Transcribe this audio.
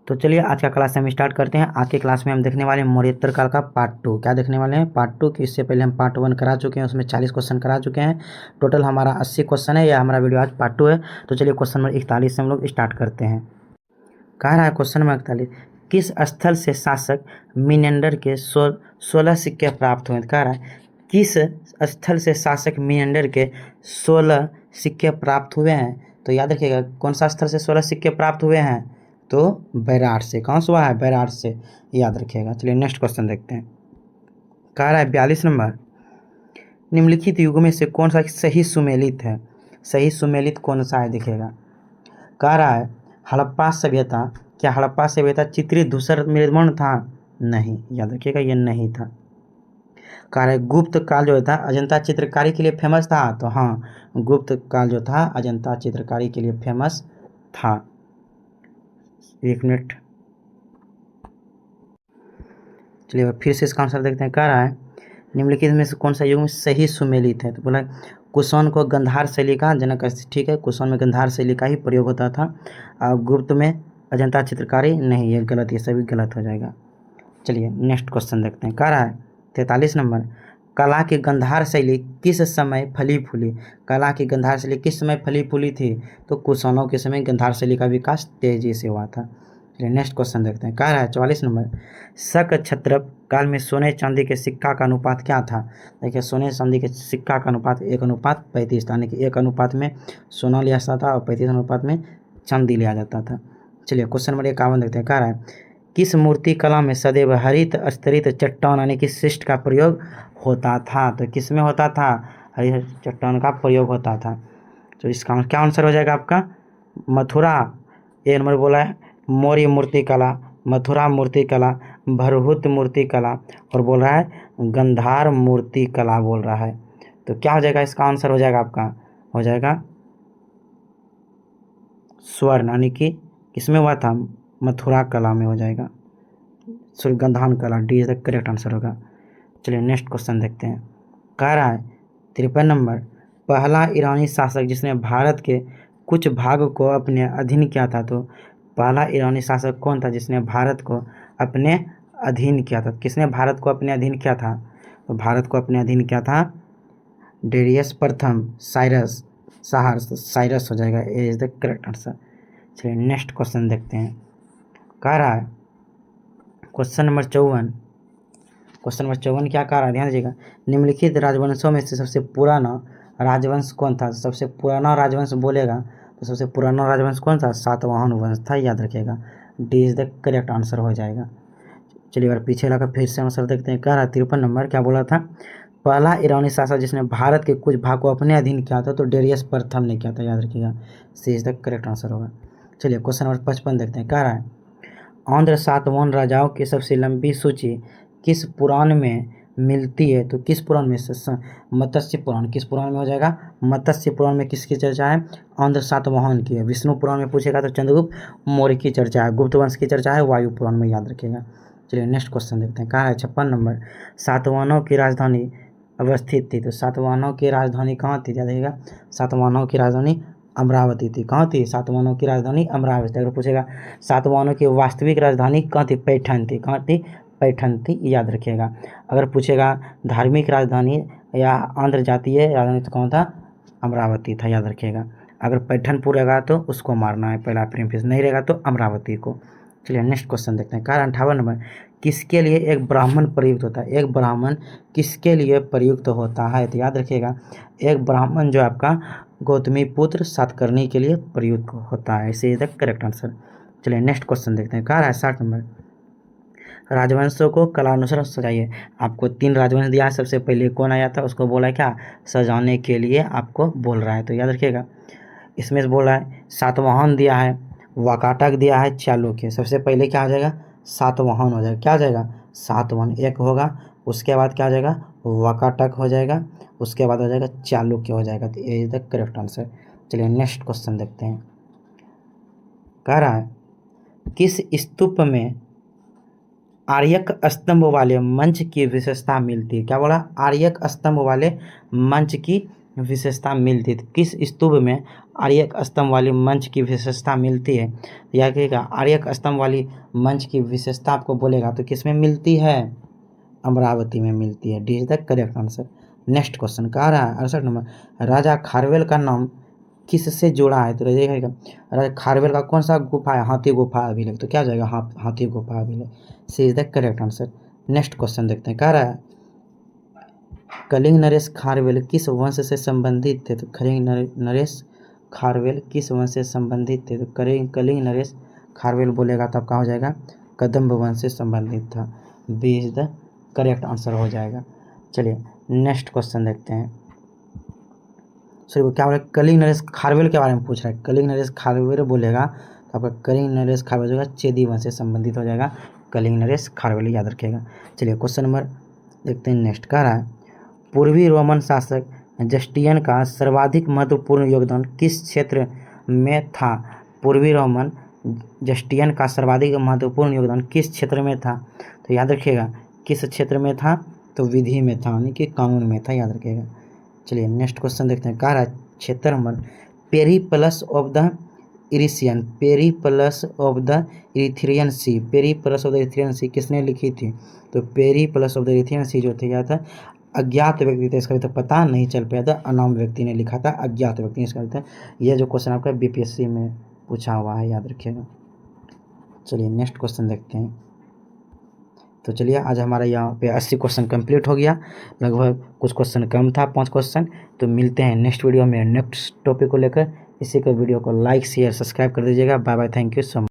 तो चलिए आज का क्लास हम स्टार्ट करते हैं। आज के क्लास में हम देखने वाले हैं मौर्योत्तर काल का पार्ट 2। क्या देखने वाले हैं? पार्ट 2 कि इससे पहले हम पार्ट 1 करा चुके हैं, उसमें 40 क्वेश्चन करा चुके हैं। टोटल हमारा 80 क्वेश्चन है। यह हमारा वीडियो आज पार्ट 2 है। तो चलिए क्वेश्चन नंबर 41 से हम लोग स्टार्ट करते हैं। कह रहा है क्वेश्चन नंबर 41, किस स्थल से शासक मिनेंडर के 16 सिक्के प्राप्त हुए? कह रहा है किस स्थल से शासक मिनेंडर के 16 सिक्के प्राप्त हुए हैं? तो याद रखिएगा कौन सा स्थल से 16 सिक्के प्राप्त हुए हैं? तो बैराट से। कहाँ से हुआ है? बैराट से, याद रखिएगा। चलिए नेक्स्ट क्वेश्चन देखते हैं। कह रहा है 42 नंबर, निम्नलिखित युग में से कौन सा सही सुमेलित है? सही सुमेलित कौन सा है देखिएगा। कह रहा है हड़प्पा सभ्यता। क्या हड़प्पा सभ्यता चित्रित धूसर निर्माण था? नहीं, याद रखिएगा ये नहीं था। कह रहा है गुप्त काल जो था अजंता चित्रकारी के लिए फेमस था? तो हाँ, गुप्त काल जो था अजंता चित्रकारी के लिए फेमस था। एक मिनट, चलिए फिर से इसका आंसर देखते हैं। कह रहा है निम्नलिखित में से कौन सा युग में सही सुमेलित है? तो बोला कुषाण को गंधार शैली का जनक। ठीक है, कुषाण में गंधार शैली का ही प्रयोग होता था। और गुप्त में अजंता चित्रकारी नहीं, ये गलत, ये सभी गलत हो जाएगा। चलिए नेक्स्ट क्वेश्चन देखते हैं। कह रहा है 43 नंबर, कला की गंधार शैली किस समय फली फूली? कला की गंधार शैली किस समय फली फूली थी? तो कुषाणों के समय गंधार शैली का विकास तेजी से हुआ था। चलिए नेक्स्ट क्वेश्चन देखते हैं। कह रहा है 44 नंबर, शक क्षत्रप काल में सोने चांदी के सिक्का का अनुपात क्या था? देखिए सोने चांदी के सिक्का का अनुपात 1:35 था, यानी कि 1 अनुपात में सोना लिया जाता था और 35 अनुपात में चांदी लिया जाता था। चलिए क्वेश्चन नंबर 51 देखते हैं। कह रहा है किस मूर्ति कला में सदैव हरित स्तरित चट्टान यानी कि शिष्ट का प्रयोग होता था? तो किस में होता था? हरित चट्टान का प्रयोग होता था। तो इसका क्या आंसर हो जाएगा आपका? मथुरा। ए नंबर बोला है मौर्य मूर्ति कला, मथुरा मूर्ति कला, भरहुत मूर्ति कला, और बोल रहा है गंधार मूर्ति कला बोल रहा है। तो क्या हो जाएगा? इसका आंसर हो जाएगा आपका, हो जाएगा स्वर्ण, यानी कि किसमें हुआ था? मथुरा कला में हो जाएगा। सॉरी, गंधान कला, D is the correct answer होगा। चलिए नेक्स्ट क्वेश्चन देखते हैं। कह रहा है 53 नंबर, पहला ईरानी शासक जिसने भारत के कुछ भाग को अपने अधीन किया था? तो पहला ईरानी शासक कौन था जिसने भारत को अपने अधीन किया था? किसने भारत को अपने अधीन किया था? तो भारत को अपने अधीन किया था डेरियस प्रथम, साइरस, साइरस हो जाएगा। ए इज द करेक्ट आंसर। चलिए नेक्स्ट क्वेश्चन देखते हैं। कह रहा है क्वेश्चन नंबर 54, क्वेश्चन नंबर 54 क्या कह रहा है? ध्यान दीजिएगा। निम्नलिखित राजवंशों में से सबसे पुराना राजवंश कौन था? सबसे पुराना राजवंश बोलेगा तो सबसे पुराना राजवंश कौन था? सातवाहन वंश था, याद रखिएगा। D is the correct answer हो जाएगा। चलिए बार पीछे लगा फिर से आंसर देखते हैं। कह रहा है 53 नंबर, क्या बोला था? पहला ईरानी शासक जिसने भारत के कुछ भाग को अपने अधीन किया था? तो डेरियस प्रथम ने किया था, याद रखिएगा। सी इज द करेक्ट आंसर होगा। चलिए क्वेश्चन नंबर 55 देखते हैं। कह रहा है आंध्र सातवाहन राजाओं की सबसे लंबी सूची किस पुराण में मिलती है? तो किस पुराण में? मत्स्य पुराण। किस पुराण में हो जाएगा? मत्स्य पुराण में किसकी चर्चा है? आंध्र सातवाहन की है। विष्णु पुराण में पूछेगा तो चंद्रगुप्त मौर्य की चर्चा है। गुप्त वंश की चर्चा है वायु पुराण में, याद रखिएगा। चलिए नेक्स्ट क्वेश्चन देखते हैं। कहा है 56 नंबर, सातवाहनों की राजधानी अवस्थित थी? तो सातवाहनों की राजधानी कहाँ थी? याद रखिएगा, सातवाहनों की राजधानी अमरावती थी। कहाँ थी? सातवाहनों की राजधानी अमरावती। अगर पूछेगा सातवाहनों की वास्तविक राजधानी कहाँ थी? पैठन थी। कहाँ थी? पैठन थी, याद रखिएगा। अगर पूछेगा धार्मिक राजधानी या आंध्र जातीय राजधानी तो कौन था? अमरावती था, याद रखिएगा। अगर पैठनपुर रहेगा तो उसको मारना है, पहला प्रीफिक्स नहीं रहेगा तो अमरावती को। चलिए नेक्स्ट क्वेश्चन देखते हैं। कारण 58 नंबर, किसके लिए एक ब्राह्मण प्रयुक्त होता है? एक ब्राह्मण किसके लिए प्रयुक्त होता है? तो याद रखिएगा एक ब्राह्मण जो आपका गौतमी पुत्र सातकर्णी के लिए प्रयुक्त होता है। इसे इज द करेक्ट आंसर। चलिए नेक्स्ट क्वेश्चन देखते हैं। कह रहा है 60 नंबर, राजवंशों को कलानुसार सजाइए। आपको 3 राजवंश दिया है। सबसे पहले कौन आया था? उसको बोला है क्या? सजाने के लिए आपको बोल रहा है, तो याद रखिएगा। इसमें से बोल रहा है सातवाहन दिया है, वाकाटक दिया है, चालुक्य। सबसे पहले क्या हो जाएगा? सातवाहन हो जाएगा। क्या हो जाएगा? सातवाहन एक होगा। उसके बाद क्या हो जाएगा? वाकाटक हो जाएगा। उसके बाद हो जाएगा चालुक्य हो जाएगा। तो ये इज द करेक्ट आंसर। चलिए नेक्स्ट क्वेश्चन देखते हैं। कह रहा है किस स्तूप में आर्यक स्तंभ वाले मंच की विशेषता मिलती है? क्या बोला? आर्यक स्तंभ वाले मंच की विशेषता मिलती है? किस स्तूप में आर्यक स्तंभ वाली मंच की विशेषता मिलती है? या कहेगा आर्यक स्तंभ वाली मंच की विशेषता आपको बोलेगा तो किस में मिलती है? अमरावती में मिलती है। D is the correct answer. Next question कह रहा है 68 नंबर, राजा खारवेल का नाम किससे जुड़ा है? तो देखिएगा राजा खारवेल का कौन सा गुफा है? हाथी गुफा अभिलेख। तो क्या हो जाएगा? हाथी गुफा अभिलेख। C is the correct answer. Next question देखते हैं। कह रहा है कलिंग नरेश खारवेल किस वंश से संबंधित थे? तो कलिंग नरेश खारवेल किस वंश से संबंधित थे? तो कलिंग नरेश खारवेल बोलेगा तो आपका हो जाएगा कदम्ब वंश से संबंधित था। B is the correct answer हो जाएगा। चलिए नेक्स्ट क्वेश्चन देखते हैं। सॉरी क्या बोले? कलिंग नरेश खारवेल के बारे में पूछ रहा है। कलिंग नरेश खारवेल बोलेगा तो आपका कलिंग नरेश खारवेल होगा चेदी वंश से संबंधित हो जाएगा। कलिंग नरेश खारवेल याद रखिएगा। चलिए क्वेश्चन नंबर देखते हैं। नेक्स्ट कह रहा है पूर्वी रोमन शासक जस्टियन का सर्वाधिक महत्वपूर्ण योगदान किस क्षेत्र में था? पूर्वी रोमन जस्टियन का सर्वाधिक महत्वपूर्ण योगदान किस क्षेत्र में था? तो याद रखिएगा किस क्षेत्र में था? तो विधि में था, यानी कि कानून में था, याद रखिएगा। चलिए नेक्स्ट क्वेश्चन देखते हैं। कह रहा है क्षेत्र number Periplus of the Erythraean, Periplus of the Erythraean Sea, Periplus of the Erythraean Sea किसने लिखी थी? तो Periplus of the Erythraean Sea जो थे क्या था? अज्ञात व्यक्ति थे, इसका भी तो पता नहीं चल पाया था, अनाम व्यक्ति ने लिखा था, अज्ञात व्यक्ति इसका था। यह जो क्वेश्चन आपका बीपीएससी में पूछा हुआ है, याद रखिएगा। चलिए नेक्स्ट क्वेश्चन देखते हैं। तो चलिए आज हमारा यहाँ पे 80 क्वेश्चन कंप्लीट हो गया, लगभग कुछ क्वेश्चन कम था, 5 क्वेश्चन। तो मिलते हैं नेक्स्ट वीडियो में नेक्स्ट टॉपिक को लेकर। इसी को वीडियो को लाइक शेयर सब्सक्राइब कर दीजिएगा। Bye bye, thank you so much.